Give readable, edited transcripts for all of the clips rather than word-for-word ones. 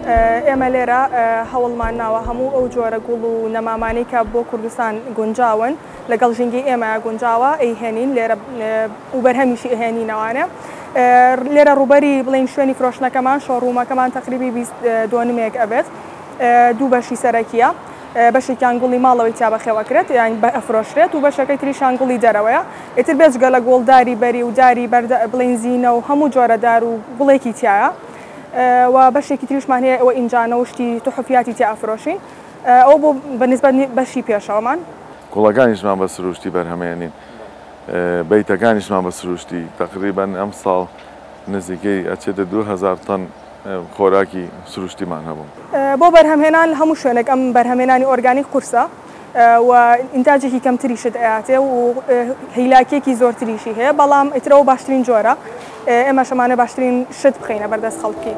ئێمە لێرە هەوڵمان ناوە هەموو ئەو جۆرە گوڵ و نەمامانی کە بۆ کوردستان گونجاون لەگەڵ ژینگی ئێمە گونجاوە ئەیهێنین لێرە و بەرهەمیشی ئەهێنینەوانە لێرە ڕوبەری بڵین شوێنی فرۆشتنەکەمان شۆڕوومەکەمان تقریبی 22 ئەبێت دوو بەشی سەرەکیە بەشێکیان گوڵی ماڵەوەی تیا بەخێوەکرێت یان ئەفرۆشرێت و بەشەکەی تریشان گوڵی دەرەوەیە ئیتر بێجگە لە گۆڵداری بەری و داری بڵین زیینە و هەموو جۆرە دار و گوڵێکی تایە و بەشێکی تریشمان هەیە ئەوە ئینجانە وشتی توحفیاتی تیا ئەفرۆشین ئەو بۆ بەنسبەت بەشی پێشەوەمان گوڵەکانیشمان بە سروشتی بەرهەمێنین بەیتەکانیشمان بە سروشتی تقریبان ئەم ساڵ نزیکەی ئەچێتە 2000 تەن خۆراکی سروشتیمان هەبوو بۆ بەرهەمهێنان هەموو شوێنێک ئەم بەرهەمێنانی ئۆرگانیک قورسە و ئینتاجێکی کەمتریشت ئااتێ و هیلاکێکی زۆرتریشی هەیە بەڵام ئیترەوە باشترین جۆرە ئێمە شەمانە باشترین شت بخینە بەردەست خەڵکی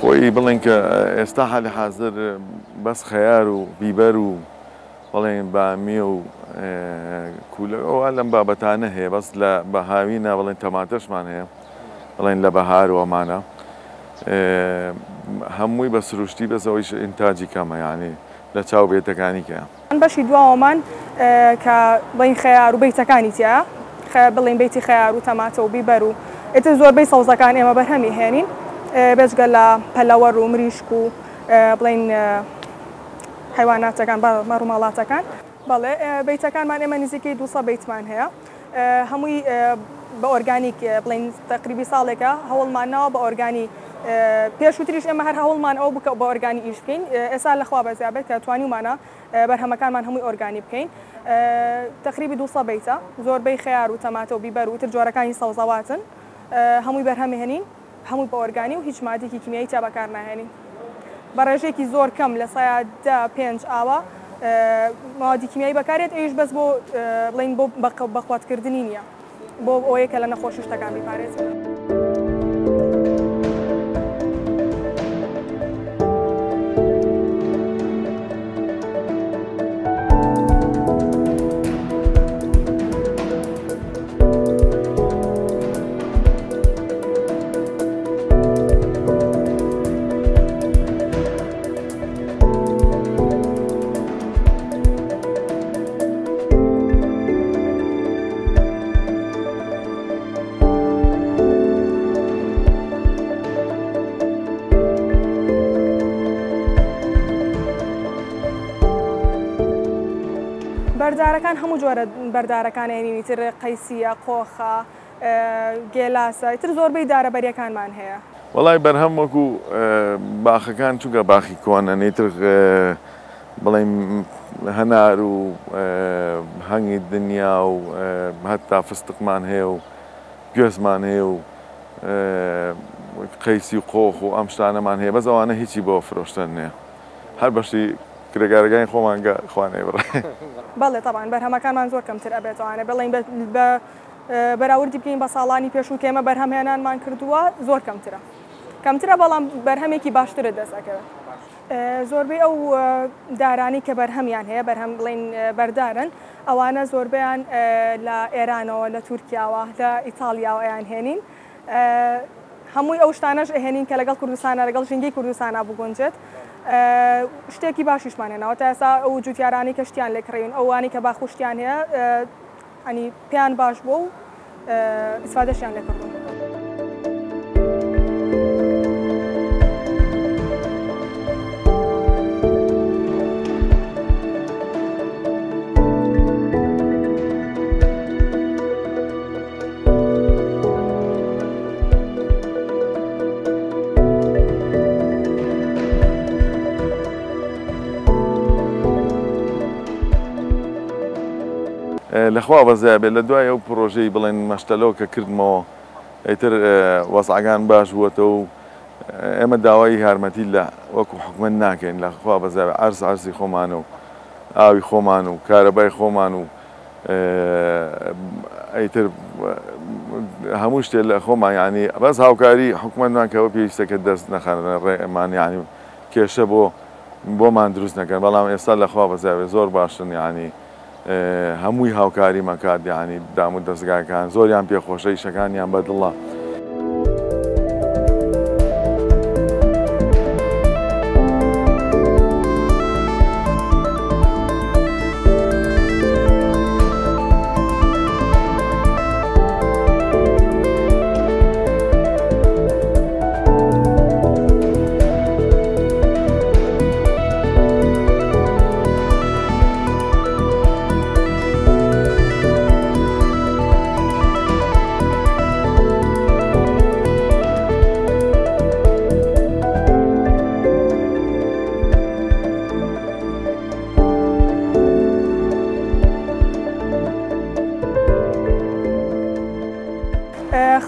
خۆی بڵێن کە ئێستا حالی حاضر بەس خەیار و بیبەر و بڵێن بامیە و کولە ئەوە لەم بابەتانە هەیە بەس لە بەهاوینە بڵێن تەماتەشمان هەیە بڵێن لە بەهار و ئەمانە هەمووی بە سروشتی بەسەوەیش ئینتاجی کەمە یانی لە چاو بێتەکانی کە بەشی دواوەمان کە بڵین خەیار و بەیتەکانی تیا بڵین بەیتی خەیار و تەماتە و بیبەر و ئێتر زۆربەی سەوزەکان ئێمە بەرهەمی هێنین بێجگە لە پەلەوەڕ و مریشک و بڵین حیواناتەکان مەڕووماڵاتەکان بەڵێ بەیتەکانمان ئێمە نزیکەی 200 بەیتمان هەیە هەمووی بە ئۆرگانیک بڵین تقریبی ساڵێکە هەوڵمان ناوە بە ئۆرگانی پێشووتریش ئێمە هەر هەوڵمان ئەو بکە بە ئۆرگانی ئیش بکەین ئێستا لەخوا بەزیابێت کە توانیمانە بەرهەمەکانمان هەمووی ئۆرگانی بکەین تقریبی 200 بەیتە زۆربەی خەیار و تەماتە و بیبەر و تر جۆرەکانی سەوزەواتن هەمووی بەرهەمهێنین هەمووی بە ئۆرگانی و هیچ مادێکی کیمیایی تا بەکار ناهێنین بە ڕێژێکی زۆر کەم لە سایدا 5 ئاوە مادی کیمیایی بەکارێت ئەویش بەس بۆ بڵین بۆ بەخواتکردنی نییە بۆ ئەوەیە کە لە نەخۆشی شتەکان بیپارێزن بەردارەکان هەموو جۆرە بەردارەکانێنی تر قەیسیە قۆخە گێلاسە تر زۆربەی دارەبەریەکانمان هەیە وەڵای بەرهەم وەکو باخەکان چونکە باخی کۆنە تر بڵێم هەنار و هەنگی دنیا و هەتا فستقمان هەیە و گوێزمان هەیە و قەیسی و قۆخ و ئەم شتانەمان هەیە بەس ئەوانە هیچی بۆ فرۆشتن نییە هەر بەشی کرێگارەکانی خۆمانگە خوانێ بڕێ بەڵێ تەبان بەرهەمەکانمان زۆر کەمتر ئەبێتوانێ بڵین بەراوردی بکەین بە ساڵانی پێشوو کێمە بەرهەمهێنانمان کردووە زۆر کەمترە بەڵام بەرهەمێکی باشترە دەستەکەوێت زۆربەی ئەو دارانی کە بەرهەمیان هەیە بەرهەم بڵین بەردارن ئەوانە زۆربیان لە ئێرانەوە لە تورکیاوە لە ئیتالیاوە ئەیان هێنین هەمووی ئەو شتانەش ئەهێنین کە لەگەڵ کوردستانە لەگەڵ ژینگەی کوردستانە بگونجێت شتێکی باشیشمان هێناوە تا ئێستا ئەو جوتیارانی کە شتیان لێکڕین ئەوانی کە باخوشتیان هەیە ئەنی پێیان باش بوو و ئیسفادەشیان لێکردوون لەخوا بەزیابێ لە دوای ئەو پرۆژەی بڵێن مەشتەلەوە کە کردمەوە ئیتر وەسعگان باش بووەتەوە و ئێمە داوای یارمەتی لە وەکو حکومەت ناکەین لەخوا بەزیابێ عەرزی خۆمان و ئاوی خۆمان و کارەبای خۆمان و ئەیتر هەموو شتێک لە خۆمان ینی بەس هاوکاری حکوومەتمان کەەوە پێویستەکە دەست نەخەنە ڕێمان ینی کێشە بۆمان دروست نەکەن بەڵام ئێستا لەخوا بەزاوێ زۆر باشن ینی هەمووی هاوکاری مەکات ینی دام و دەستگاکان زۆریان پێخۆشە ئیشەکانیان بەدڵە.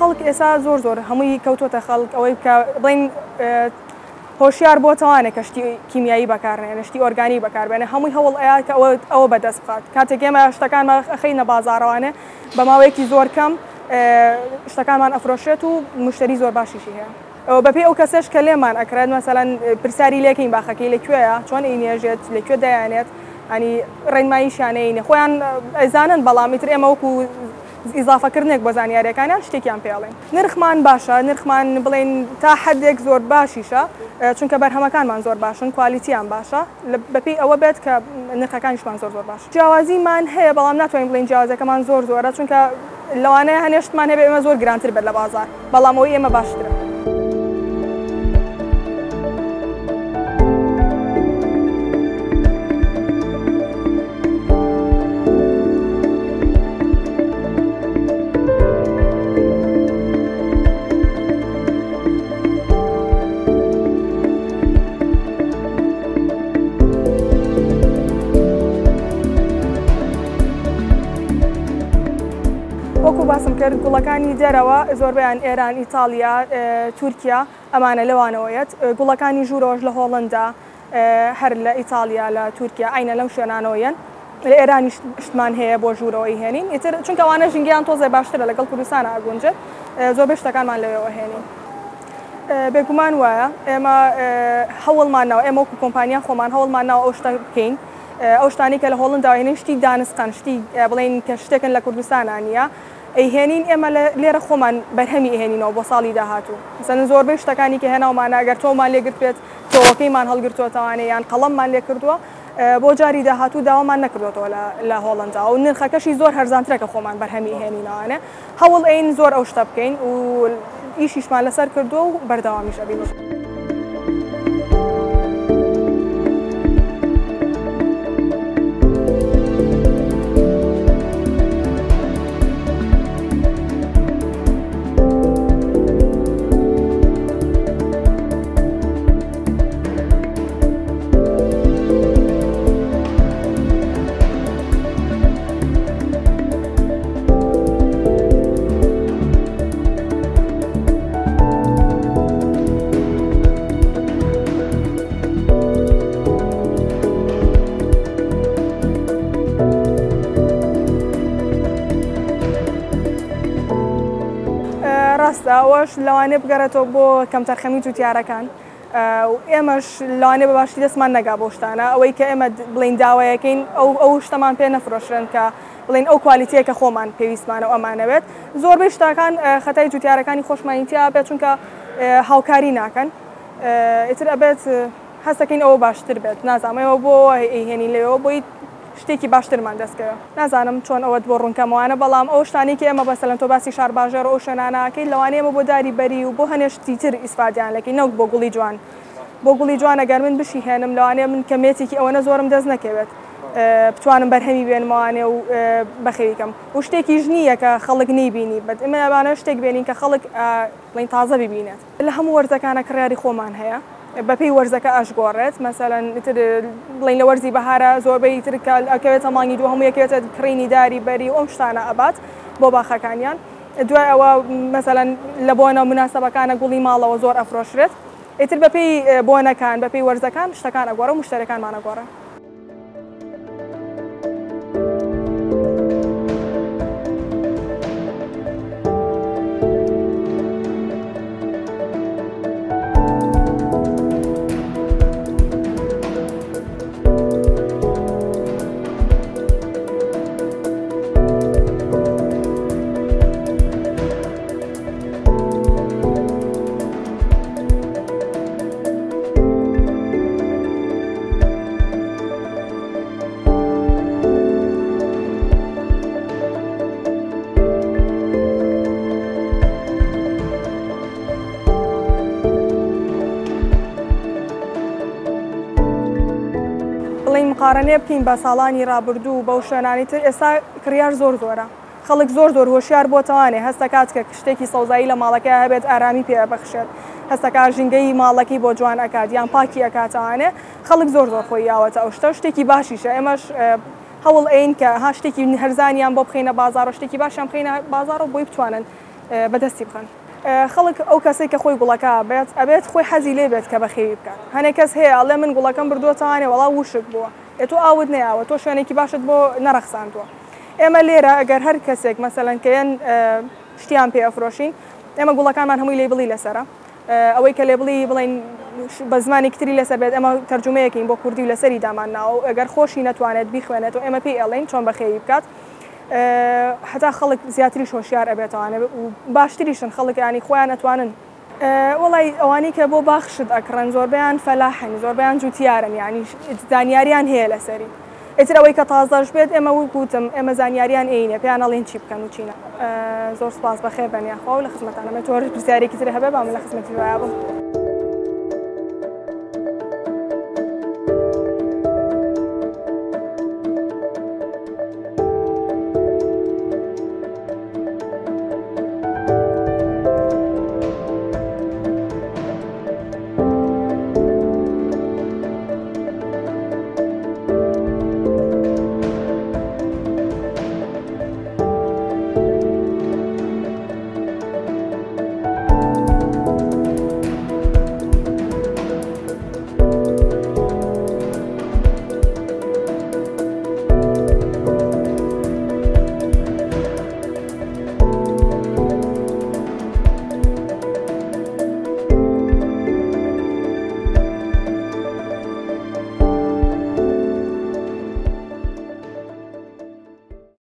خەڵک ئێستا زۆر هەمووی کەوتۆتە خەڵک ئەوەی بڵین هۆشیار بۆتەوانێ کە شتی کیمیایی بەکارێنێ شتی ئۆرگانی بەکاربێنێ هەمووی هەوڵ ئەیە کە ئەوە بەدەست بخات کاتێک ئێمە شتەکانمان خەینە بازاڕەوانێ بە ماوەیەکی زۆر کەم شتەکانمان ئەفرۆشێت و مشتری زۆر باشیشی هەیە ئەوە بەپێی ئەو کەسێش کە لێمان ئەکرێت مەسەلەن پرسیاری لێکەین باخەکەی لەکوێیە چۆن ئینێژێت لەکوێ دەیانێت ئەنی ڕێنماییشانەینێ خۆیان ئەزانن بەڵام ئیتر ئێمە وەکو ئیزافەکردنێک بە زانیاریەکانیان شتێکیان پێڵێن نرخمان باشە نرخمان بڵێن تا حدێک زۆر باشیشە چونکە بەرهەمەکانمان زۆر باشن کوالیتیان باشە بەپێی ئەوە بێت کە نرخەکانیشمان زۆر باش جیاوازیمان هەیە بەڵام ناتوانین بڵین جیاوازەکەمان زۆرە چونکە لەوانەیە هەنێشتمان هەبێ ئێمە زۆر گرانتر بێت لە بازار بەڵام ئەوەی ئێمە باشترە. وەکو باسم کرد گوڵەکانی دەرەوە زۆربیان ئێران ئیتالیا تورکیا ئەمانە لەوانەوەیەت گوڵەکانی ژوورۆژ لە هۆڵندا هەر لە ئیتالیا لە تورکیا ئاینە لەم شوێنانەوەیەن لە ئێرانی شتمان هەیە بۆ ژوورەوەی هێنین ئیتر چونکە ئەوانە ژینگیان تۆزێ باشترە لەگەڵ کوردستان ئاگونجێت زۆربەی شتەکانمان لەوێەوە هێنین بێگومان وایە ئێمە هەوڵمانەوە ئێمە وەکو کۆمپانیا خۆمان هەوڵمانەوە ئەو شتە بکەین ئەو شتانی کە لە هۆڵنداوێنین شتی دانستان شتی بڵین کە شتێکن لە کوردستانانە ئەیهێنین ئێمە لێرە خۆمان بەرهەمی ئێهێنینەوە بۆ ساڵی داهاتوو مثلەن زۆربەی شتەکانی کە هێناومانە ئەگەر تۆمان لێگرت بێت تۆوەکەیمان هەڵگرتووەتەوانێ یان قەڵەممان لێ کردووە بۆ جاری داهاتوو داوامان نەکردوێتەوە لە هۆڵندا و نرخەکەشی زۆر هەرزانترەکە خۆمان بەرهەمی هێنینەوانێ هەوڵ ئەین زۆر ئەو شتە بکەین و ئیشیشمان لەسەر کردووە و بەردەوامیش ئەبین. ڕاستە ئەوەش لەوانێ بگەڕێتەوە بۆ کەمتەرخەمی جوتیارەکان و ئێمەش لەوانێ بە باشی دەستمان نەگا بۆ شتانە ئەوەی کە ئێمە بڵین داوایەکەین ئەو شتەمان پێ نەفرۆشرن کە بڵین ئەو کوالیتیە کە خۆمان پێویستمانە و ئەمانەوێت زۆربەی شتەکان خەتای جوتیارەکانی خۆشمانیتیا بێت چونکە هاوکاری ناکەن ئیتر ئەبێت هەستەکەین ئەوە باشتر بێت نازانمەوە بۆ هێنی لێەوە بۆی شتێکی باشترمان دەستکەوە نازانم چۆن ئەوەت بۆ ڕوونکەمەوانە بەڵام ئەو شتانی کە ئێمە بەسەلەن تۆ باسی شارباژێر ئەو شوێنانەکەی لەوانەیە ئێمە بۆ داری بەری و بۆ هەنێشتی تر ئیسفادیان لەکەی نەوەک بۆ گوڵی جوان بۆ گوڵی جوان ئەگەر من بشی هێنم لەوانەیە من کەمێتێکی ئەوەنە زۆرم دەست نەکەوێت بتوانم بەرهەمی بێنمەوانێ و بەخێویکەم و شتێکیش نییە کە خەڵک نەیبینی بەت ئێمە ئەوانە شتێک بێنین کە خەڵک بڵین تازە ببینێت لە هەموو وەرزەکانە کڕیاری خۆمان هەیە بەپێی وەرزەکە ئەشگۆڕێت مەسەلەن بڵین لە وەرزی بەهارە زۆربەی تر ئەکەوێتە مانگی دوو هەموو یەکێتە کڕینی داری بەری و ئەم شتانە ئەبات بۆ باخەکانیان دوای ئەوە مەسەلەن لە بۆنە مناسەبەکانە گوڵی ماڵەوە زۆر ئەفرۆشرێت ئیتر بەپێی بۆنەکان بەپێی وەرزەکان شتەکان ئەگۆڕە و مشتەرەکانمان ئەگۆڕە. مقارنێ بکەین بە ساڵانی ڕابردوو بەو شوێنانی تر ئێستا کڕیار زۆر زۆرە خەڵک زۆر هۆشیار بۆتەوانێ هەستە کات کە شتێکی سەوزایی لە ماڵەکە هەبێت ئارامی پێ بەخشێت هەستەکە ژینگەی ماڵەکەی بۆ جوان ئەکات یان پاکی ئەکاتەوانێ خەڵک زۆر خۆی یاوەتە ئەو شتێکی باشیشە ئێمەش هەوڵ ئەین کە ها شتێکی هەرزانیان بۆ بخینە بازار و شتێکی باشیان بخینە بازار و بۆی بتوانن بەدەستی بخەن خەڵک ئەو کەسێک کە خۆی گوڵەکە بێت ئەبێت خۆی حەزی لێ بێت کە بەخێوی بکات هەنێک کەس هەیە ئەڵێ من گوڵەکەم بردووەتەوانێ وەڵا وشک بووە تۆ ئاوت نەیاوە تۆ شوێنێکی باشت بۆ نەرەخساندووە ئێمە لێرە ئەگەر هەر کەسێک مەسەلەن کەیان شتیان پێ ئەفرۆشین ئێمە گوڵەکانمان هەمووی لێبڵی لەسەرە ئەوەی کە لێبڵی بڵین بە زمانێکی تری لەسەر بێت ئەمە تەرجمەیەکەین بۆ کوردی و لەسەری دامانناوە ئەگەر خۆشی نەتوانێت بیخوێنێت و ئێمە پێی ئەڵێن چۆن بەخێوی بکات حتا خەڵک زیاتری هۆشیار ئەبێتوانێت و باشتریشن خەڵک ینی خۆیان ئەتوانن وڵی ئەوانی کە بۆ باخشت ئەکڕن زۆربیان فەلاحن زۆربیان جوتیارن ینی زانیاریان هەیە لەسەری ئیتر ئەوەی کە تازەش بێت ئێمە گوتم ئێمە زانیاریان عینە پێیان ئەڵێن چی بکەن و چینە زۆر سپاس بەخێر بەنیاخوا و لە خزمەتانەمە تۆ پرسیارێکی تر هەبێ بام لە خزمەتی وایە بم